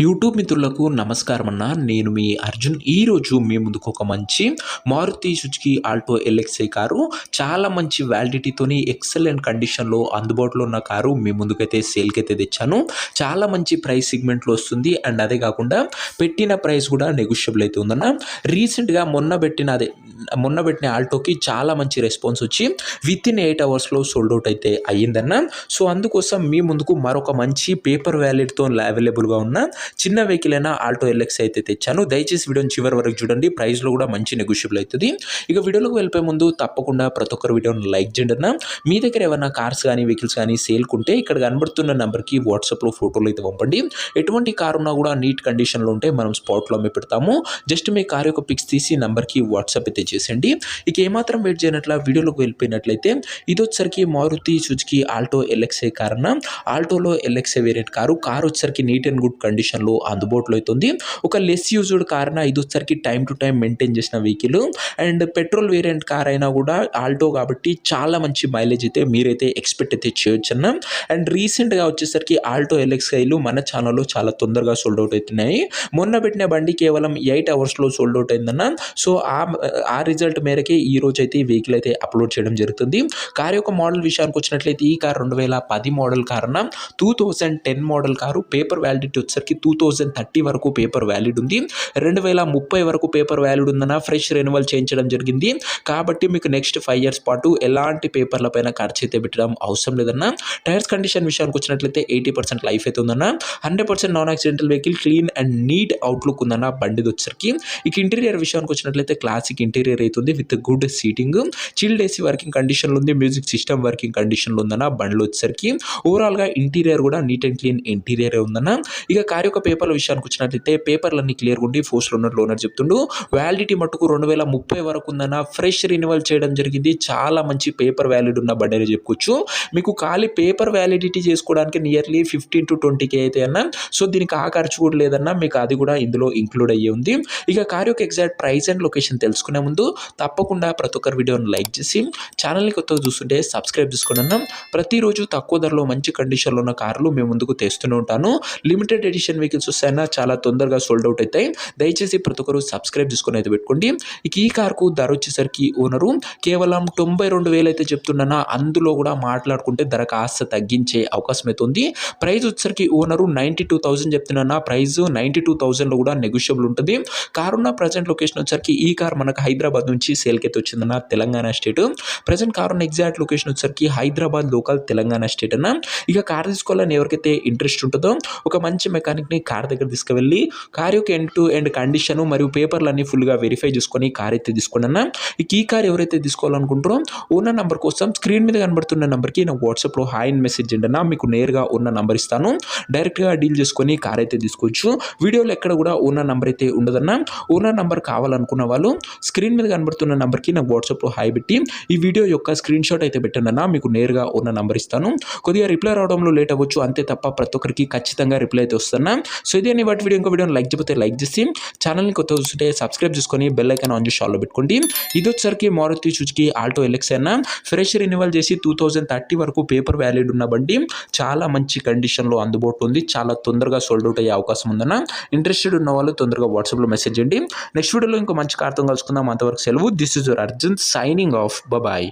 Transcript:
YouTube మిత్రులకు నమస్కారం అన్న. నేను మీ అర్జున్. ఈరోజు మీ ముందుకు ఒక మంచి Maruti Suzuki Alto LXI car, చాలా మంచి వ్యాలిడిటీతోని ఎక్సలెంట్ కండిషన్లో అందుబాటులో ఉన్న కారు మీ ముందుకైతే సేల్కి అయితే తెచ్చాను. చాలా మంచి ప్రైస్ సెగ్మెంట్లో వస్తుంది. అండ్ అదే కాకుండా పెట్టిన ప్రైస్ కూడా నెగోషియబుల్ అయితే ఉందన్న. రీసెంట్గా మొన్న పెట్టిన ఆల్టోకి చాలా మంచి రెస్పాన్స్ వచ్చి విత్ ఇన్ 8 అవర్స్లో సోల్డ్ అవుట్ అయితే అయ్యిందన్న. సో అందుకోసం మీ ముందుకు మరొక మంచి పేపర్ వ్యాలిడ్తో అవైలబుల్గా ఉన్న చిన్న వెహికల్ అయినా ఆల్టో ఎల్ఎక్స్ అయితే తెచ్చాను. దయచేసి వీడియోని చివరి వరకు చూడండి. ప్రైస్లో కూడా మంచి నెగోషియబుల్ అవుతుంది. ఇక వీడియోలోకి వెళ్ళిపోయే ముందు తప్పకుండా ప్రతి ఒక్కరు వీడియోని లైక్ చేయండి అన్న. మీ దగ్గర ఏమైనా కార్స్ కానీ వెహికల్స్ కానీ సేల్కుంటే ఇక్కడ కనబడుతున్న నెంబర్కి వాట్సాప్లో ఫోటోలు అయితే పంపండి. ఎటువంటి కార్ ఉన్నా కూడా నీట్ కండిషన్లో ఉంటే మనం స్పాట్లో అమ్మి పెడతాము. జస్ట్ మీ కార్ యొక్క పిక్స్ తీసి నెంబర్కి వాట్సాప్ అయితే చేసేయండి. ఇక ఏమాత్రం వెయిట్ చేయనట్ల వీడియోలోకి వెళ్ళిపోయినట్లయితే ఇది వచ్చరికి Maruti Suzuki Alto LXI car అన్న. ఆల్టోలో ఎల్ఎక్స్ఐ వేరియంట్ కారు వచ్చరికి నీట్ అండ్ గుడ్ కండిషన్ లో అందుబాటులో అవుతుంది. ఒక లెస్ యూజ్డ్ కార్ ఇది వచ్చరికి టైం టు టైం మెయింటైన్ చేసిన vehicle and petrol variant car అయినా కూడా ఆల్టో కాబట్టి చాలా మంచి మైలేజ్ అయితే మీరైతే ఎక్స్పెక్ట్ అయితే చేయొచ్చు అన్న. అండ్ రీసెంట్గా వచ్చేసరికి ఆల్టో ఎల్ఎక్స్ఐలు మన ఛానల్లో చాలా తొందరగా సోల్డ్ అవుట్ అవుతున్నాయి. మొన్న పెట్టిన బండి కేవలం 8 అవర్స్లో సోల్డ్ అవుట్ అయిందన్న. సో ఆ రిజల్ట్ మేరకే ఈ రోజు అయితే ఈ వెహికల్ అయితే అప్లోడ్ చేయడం జరుగుతుంది. కార్ యొక్క మోడల్ విషయానికి వచ్చినట్లయితే ఈ కార్ 2010 మోడల్ కార్ అన్న. 2010 మోడల్ కారు పేపర్ వ్యాలిడిటీ వచ్చేసరికి 2030 వరకు పేపర్ వ్యాలిడ్ ఉంది. 2030 వరకు పేపర్ వ్యాలిడ్ ఉందన్న. ఫ్రెష్ రెన్యువల్ చేయించడం జరిగింది కాబట్టి మీకు నెక్స్ట్ 5 ఇయర్స్ పాటు ఎలాంటి పేపర్ల పైన ఖర్చు అయితే పెట్టడం అవసరం లేదన్న. టైర్స్ కండిషన్ విషయానికి వచ్చినట్లయితే 80% లైఫ్ అయితే ఉందన్న. 100% non accidental vehicle, clean and neat outlook ఉందన్న బండిది వచ్చరికి. ఇక ఇంటీరియర్ విషయానికి వచ్చినట్లయితే క్లాసిక్ ఇంటీరియర్ అవుతుంది with good seating, chilled AC working కండిషన్లో ఉంది, మ్యూజిక్ సిస్టమ్ వర్కింగ్ కండిషన్లో ఉందన్న బండిలో వచ్చరికి. ఓవరాల్గా ఇంటీరియర్ కూడా నీట్ అండ్ క్లీన్ ఇంటీరియర్ ఉందన్న. ఇక కార్ యొక్క పేపర్ల విషయానికి వచ్చినట్లయితే పేపర్లన్నీ క్లియర్గా ఉండి ఫోర్స్లో ఉన్నట్లు ఓనర్ చెప్తుండు. వ్యాలిడిటీ మట్టుకు 2030 వరకు ఉందన్న. ఫ్రెష్ రిన్యువల్ చేయడం జరిగింది. చాలా మంచి పేపర్ వ్యాలిడ్ ఉన్న బండి అని చెప్పుకోవచ్చు. మీకు ఖాళీ పేపర్ వ్యాలిడిటీ చేసుకోవడానికి నియర్లీ 15 to 20K అయితే అన్న. సో దీనికి ఆ ఖర్చు కూడా లేదన్న, మీకు అది కూడా ఇందులో ఇంక్లూడ్ అయ్యి ఉంది. ఇక కార్ యొక్క ఎగ్జాక్ట్ ప్రైస్ అండ్ లొకేషన్ తెలుసుకునే ముందు తప్పకుండా ప్రతి ఒక్కరి వీడియోని లైక్ చేసి ఛానల్ని కొత్తగా చూస్తుంటే సబ్స్క్రైబ్ చేసుకోండి అన్న. ప్రతిరోజు తక్కువ ధరలో మంచి కండిషన్లో ఉన్న కార్లు మేము ముందుకు తెస్తూనే ఉంటాను. లిమిటెడ్ ఎడిషన్ వెహికల్స్ వస్తాయన్నా చాలా తొందరగా సోల్డ్ అవుట్ అవుతాయి. దయచేసి ప్రతి ఒక్కరు సబ్స్క్రైబ్ చేసుకుని అయితే పెట్టుకోండి. ఇక ఈ కార్కు ధర వచ్చేసరికి ఓనరు కేవలం 92,000 అయితే చెప్తున్నా. అందులో కూడా మాట్లాడుకుంటే ధర కాస్త తగ్గించే అవకాశం అయితే ఉంది. ప్రైస్ వచ్చేసరికి ఓనరు 92,000 చెప్తున్నా. ప్రైస్ 92,000లో కూడా నెగోషియబుల్ ఉంటుంది. కార్ ఉన్న ప్రజెంట్ లొకేషన్ వచ్చేసరికి ఈ కార్ మనకు హైదరాబాద్ నుంచి సేల్కి అయితే వచ్చిందన్న, తెలంగాణ స్టేట్. ప్రజెంట్ కార్ ఉన్న ఎగ్జాక్ట్ లొకేషన్ వచ్చేసరికి హైదరాబాద్ లోకల్, తెలంగాణ స్టేట్ అన్న. ఇక కార్ తీసుకోవాలని ఎవరికైతే ఇంట్రెస్ట్ ఉంటుందో ఒక మంచి మెకానిక్ని కార్ దగ్గర తీసుకువెళ్ళి కార్ యొక్క ఎండ్ టు ఎండ్ కండిషన్ మరియు పేపర్లన్నీ ఫుల్గా వెరిఫై చేసుకొని కార్ అయితే తీసుకోండి అన్న. ఈ కార్ ఎవరైతే తీసుకోవాలనుకుంటారో ఓనర్ నెంబర్ కోసం స్క్రీన్ మీద కనబడుతున్న నెంబర్కి నాకు వాట్సాప్లో హాయ్ అని మెసేజ్ చేయండి అన్న. మీకు నేరుగా ఉన్న నెంబర్ ఇస్తాను. డైరెక్ట్గా డీల్ చేసుకొని కార్ అయితే తీసుకోవచ్చు. వీడియోలో ఎక్కడ కూడా ఓనర్ నెంబర్ అయితే ఉండదన్న. ఓనర్ నెంబర్ కావాలనుకున్న వాళ్ళు స్క్రీన్ మీద కనబడుతున్న నెంబర్కి నాకు వాట్సాప్లో హాయ్ పెట్టి ఈ వీడియో యొక్క స్క్రీన్ షాట్ అయితే పెట్టండి అన్న. మీకు నేరుగా ఉన్న నెంబర్ ఇస్తాను. కొద్దిగా రిప్లై రావడంలో లేట్ అవ్వచ్చు అంతే తప్ప ప్రతి ఒక్కరికి ఖచ్చితంగా రిప్లై అయితే వస్తున్నా. సో ఇది అని వాటి వీడియో. ఇంకో వీడియోని లైక్ చేయకపోతే లైక్ చేసి ఛానల్ని కొత్త చూస్తుంటే సబ్స్క్రైబ్ చేసుకొని బెల్ ఐకాన్ ఆన్ చేసి ఆల్లో పెట్టుకోండి. ఇది వచ్చరికి మారుతి సుజుకి ఆల్టో ఎల్ఎక్స్ అయినా ఫ్రెష్ రెన్యువల్ చేసి 2030 వరకు పేపర్ వ్యాలిడ్ ఉన్న బండి. చాలా మంచి కండిషన్లో అందుబాటులో ఉంది. చాలా తొందరగా సోల్డ్ అవుట్ అయ్యే అవకాశం ఉందన్న. ఇంట్రెస్టెడ్ ఉన్న వాళ్ళు తొందరగా వాట్సాప్లో మెసేజ్ చేయండి. నెక్స్ట్ వీడియోలో ఇంకో మంచి కార్తో కలుసుకుందాం. అంతవరకు సెలవు. This is your Arjun signing off. Bye.